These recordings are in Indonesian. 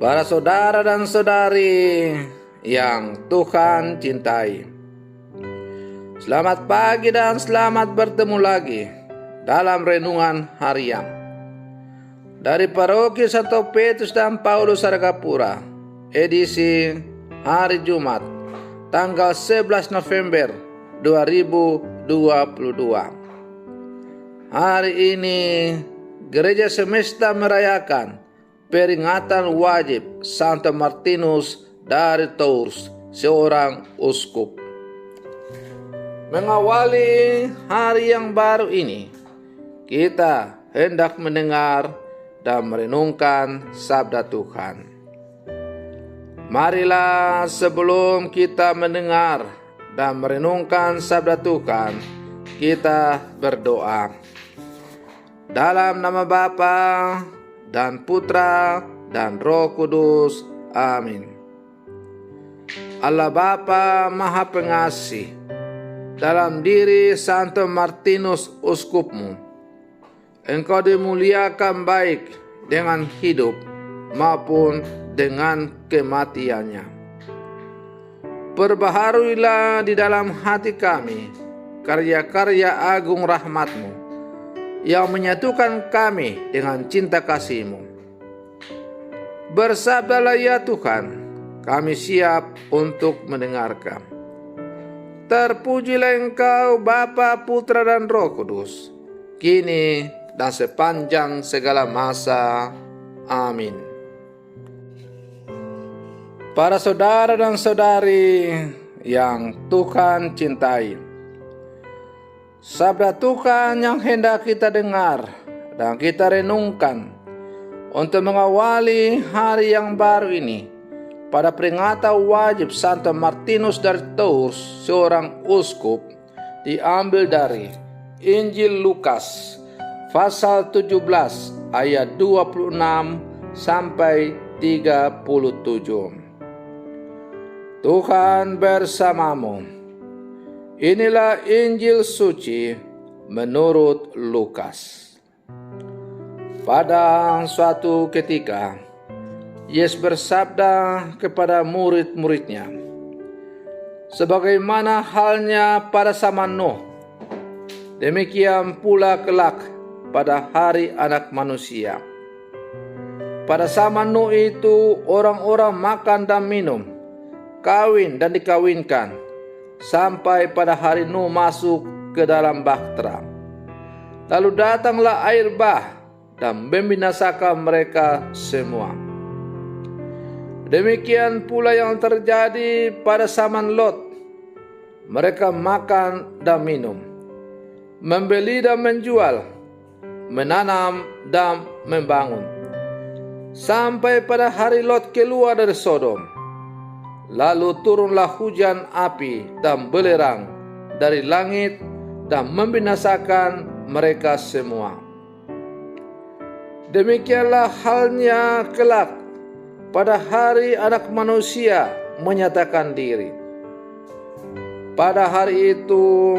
Para saudara dan saudari yang Tuhan cintai, selamat pagi dan selamat bertemu lagi dalam renungan harian dari Paroki Santo Petrus dan Paulus Saragapura, edisi hari Jumat, tanggal 11 November 2022. Hari ini Gereja Semesta merayakan peringatan wajib Santo Martinus dari Tours, seorang uskup. Mengawali hari yang baru ini, kita hendak mendengar dan merenungkan sabda Tuhan. Marilah sebelum kita mendengar dan merenungkan sabda Tuhan, kita berdoa. Dalam nama Bapa dan Putra dan Roh Kudus. Amin. Allah Bapa Maha Pengasih, dalam diri Santo Martinus uskupmu, Engkau dimuliakan baik dengan hidup maupun dengan kematiannya. Perbaharuilah di dalam hati kami karya-karya agung rahmat-Mu yang menyatukan kami dengan cinta kasih-Mu. Bersabdalah ya Tuhan, kami siap untuk mendengarkan. Terpujilah Engkau Bapa, Putra dan Roh Kudus, kini dan sepanjang segala masa. Amin. Para saudara dan saudari yang Tuhan cintai, sabda Tuhan yang hendak kita dengar dan kita renungkan untuk mengawali hari yang baru ini pada peringatan wajib Santo Martinus dari Tours, seorang uskup, diambil dari Injil Lukas pasal 17 ayat 26 sampai 37. Tuhan bersamamu. Inilah Injil suci menurut Lukas. Pada suatu ketika, Yesus bersabda kepada murid-muridnya, sebagaimana halnya pada zaman Nuh, demikian pula kelak pada hari Anak Manusia. Pada zaman Nuh itu orang-orang makan dan minum, kawin dan dikawinkan, sampai pada hari Nuh masuk ke dalam bahtera. Lalu datanglah air bah dan membinasakan mereka semua. Demikian pula yang terjadi pada zaman Lot. Mereka makan dan minum, membeli dan menjual, menanam dan membangun, sampai pada hari Lot keluar dari Sodom. Lalu turunlah hujan api dan belerang dari langit dan membinasakan mereka semua. Demikianlah halnya kelak pada hari Anak Manusia menyatakan diri. Pada hari itu,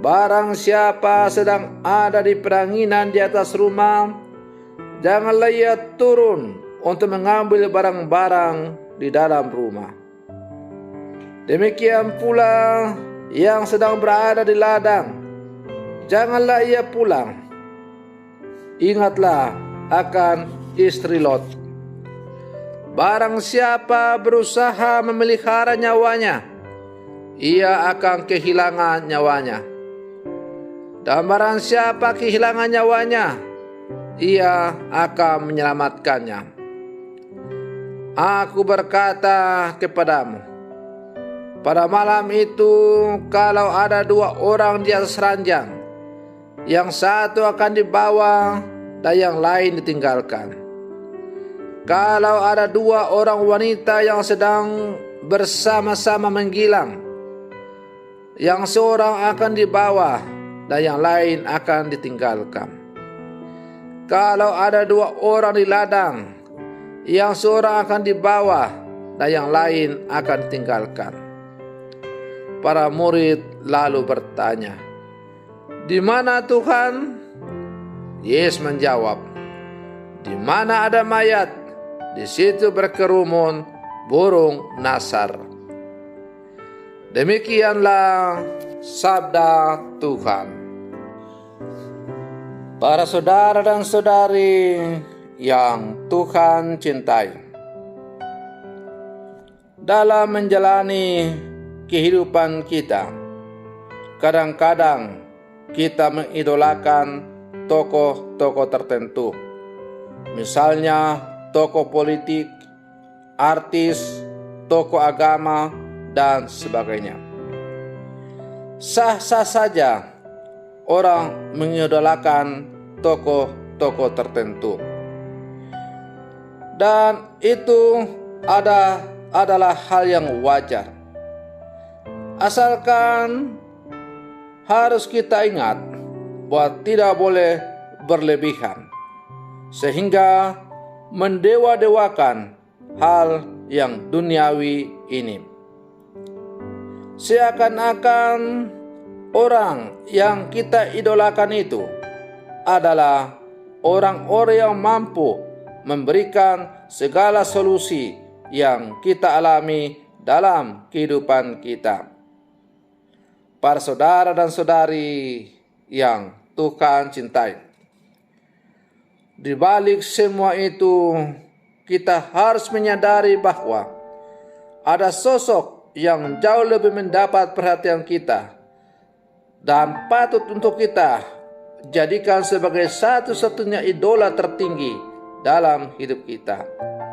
barang siapa sedang ada di peranginan di atas rumah, janganlah ia turun untuk mengambil barang-barang di dalam rumah. Demikian pula yang sedang berada di ladang, janganlah ia pulang. Ingatlah akan istri Lot. Barang siapa berusaha memelihara nyawanya, ia akan kehilangan nyawanya. Dan barang siapa kehilangan nyawanya, ia akan menyelamatkannya. Aku berkata kepadamu, pada malam itu, kalau ada dua orang di atas ranjang, yang satu akan dibawa dan yang lain ditinggalkan. Kalau ada dua orang wanita yang sedang bersama-sama menggilang, yang seorang akan dibawa dan yang lain akan ditinggalkan. Kalau ada dua orang di ladang, yang seorang akan dibawa dan yang lain akan ditinggalkan. Para murid lalu bertanya, "Di mana Tuhan?" Yesus menjawab, "Di mana ada mayat, Di situ berkerumun burung nasar. Demikianlah sabda Tuhan. Para saudara dan saudari yang Tuhan cintai, dalam menjalani kehidupan kita, kadang-kadang kita mengidolakan tokoh-tokoh tertentu. Misalnya tokoh politik, artis, tokoh agama, dan sebagainya. Sah-sah saja orang mengidolakan tokoh-tokoh tertentu. Dan itu adalah hal yang wajar. Asalkan harus kita ingat bahwa tidak boleh berlebihan, sehingga mendewa-dewakan hal yang duniawi ini. Seakan-akan orang yang kita idolakan itu adalah orang-orang yang mampu memberikan segala solusi yang kita alami dalam kehidupan kita. Para saudara dan saudari yang Tuhan cintai, di balik semua itu kita harus menyadari bahwa ada sosok yang jauh lebih mendapat perhatian kita dan patut untuk kita jadikan sebagai satu-satunya idola tertinggi dalam hidup kita,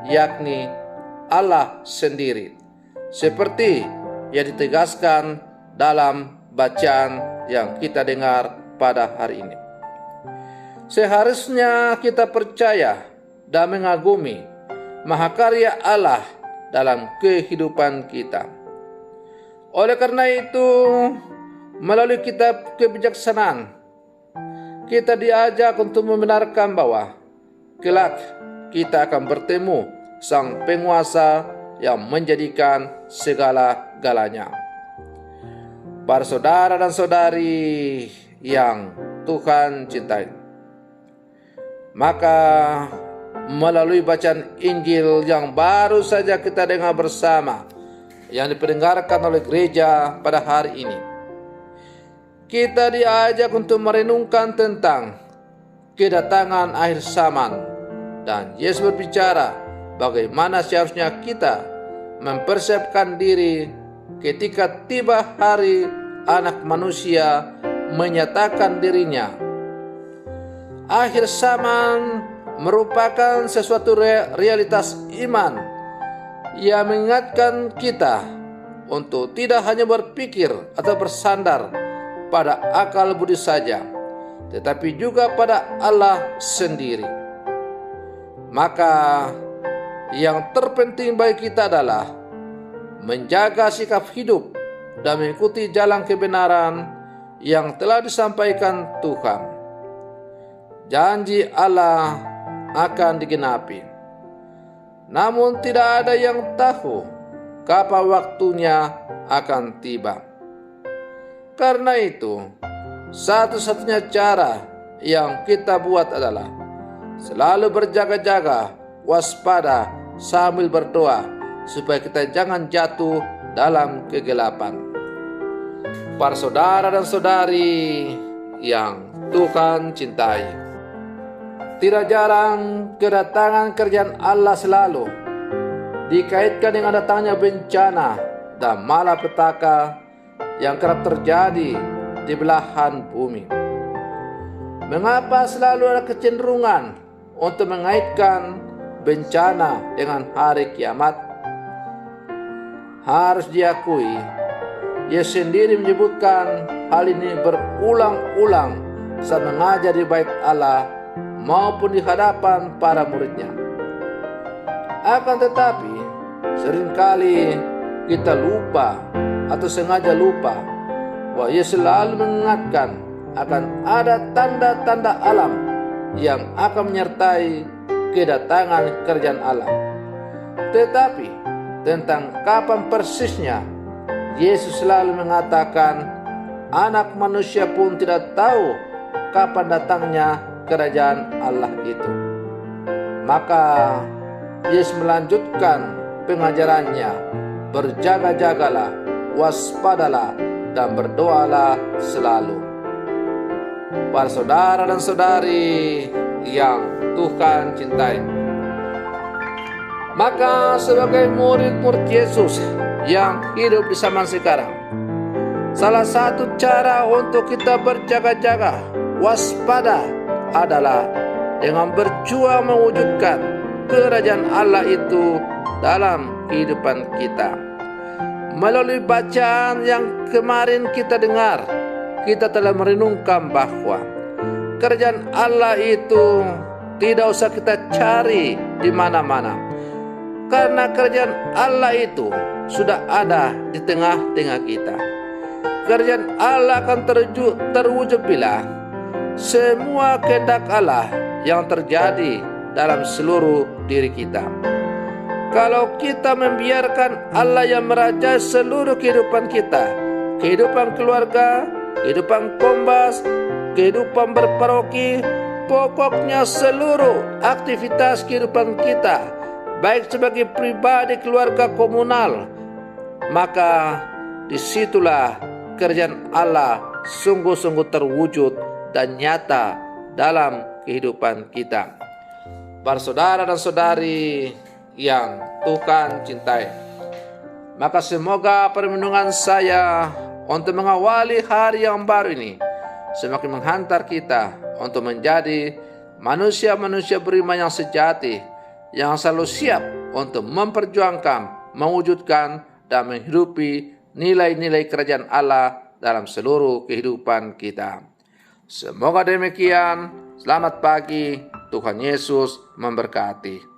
yakni Allah sendiri, seperti yang ditegaskan dalam bacaan yang kita dengar pada hari ini. Seharusnya kita percaya dan mengagumi mahakarya Allah dalam kehidupan kita. Oleh karena itu, melalui kitab kebijaksanaan, kita diajak untuk membenarkan bahwa kelak kita akan bertemu Sang Penguasa yang menjadikan segala-galanya. Para saudara dan saudari yang Tuhan cintai, maka melalui bacaan Injil yang baru saja kita dengar bersama, yang diperdengarkan oleh gereja pada hari ini, kita diajak untuk merenungkan tentang kedatangan akhir zaman, dan Yesus berbicara bagaimana seharusnya kita mempersiapkan diri ketika tiba hari Anak Manusia menyatakan dirinya. Akhir zaman merupakan sesuatu realitas iman yang mengingatkan kita untuk tidak hanya berpikir atau bersandar pada akal budi saja, tetapi juga pada Allah sendiri. Maka yang terpenting bagi kita adalah menjaga sikap hidup dan mengikuti jalan kebenaran yang telah disampaikan Tuhan. Janji Allah akan digenapi. Namun tidak ada yang tahu kapan waktunya akan tiba. Karena itu, satu-satunya cara yang kita buat adalah selalu berjaga-jaga, waspada, sambil berdoa, supaya kita jangan jatuh dalam kegelapan. Para saudara dan saudari yang Tuhan cintai, tidak jarang kedatangan kerjaan Allah selalu dikaitkan dengan datangnya bencana dan malapetaka yang kerap terjadi di belahan bumi. Mengapa selalu ada kecenderungan untuk mengaitkan bencana dengan hari kiamat? Harus diakui, Yesus sendiri menyebutkan hal ini berulang-ulang saat mengajar di bait Allah maupun di hadapan para muridnya. Akan tetapi, seringkali kita lupa atau sengaja lupa bahwa Yesus selalu mengingatkan akan ada tanda-tanda alam yang akan menyertai kedatangan kerjaan Allah. Tetapi tentang kapan persisnya, Yesus selalu mengatakan Anak Manusia pun tidak tahu kapan datangnya kerajaan Allah itu. Maka Yesus melanjutkan pengajarannya, berjaga-jagalah, waspadalah, dan berdoalah selalu. Para saudara dan saudari yang Tuhan cintai, maka sebagai murid-murid Yesus yang hidup di zaman sekarang, salah satu cara untuk kita berjaga-jaga, waspada adalah dengan berjuang mewujudkan kerajaan Allah itu dalam kehidupan kita. Melalui bacaan yang kemarin kita dengar, kita telah merenungkan bahwa kerajaan Allah itu tidak usah kita cari di mana-mana, karena kerajaan Allah itu sudah ada di tengah-tengah kita. Kerajaan Allah akan terwujud bila semua kehendak Allah yang terjadi dalam seluruh diri kita. Kalau kita membiarkan Allah yang merajai seluruh kehidupan kita, kehidupan keluarga, kehidupan kombas, kehidupan berparoki, pokoknya seluruh aktivitas kehidupan kita, baik sebagai pribadi, keluarga, komunal, maka disitulah kerajaan Allah sungguh-sungguh terwujud dan nyata dalam kehidupan kita. Para saudara dan saudari yang Tuhan cintai, maka semoga permenungan saya untuk mengawali hari yang baru ini semakin menghantar kita untuk menjadi manusia-manusia beriman yang sejati, yang selalu siap untuk memperjuangkan, mewujudkan, dan menghidupi nilai-nilai kerajaan Allah dalam seluruh kehidupan kita. Semoga demikian. Selamat pagi, Tuhan Yesus memberkati.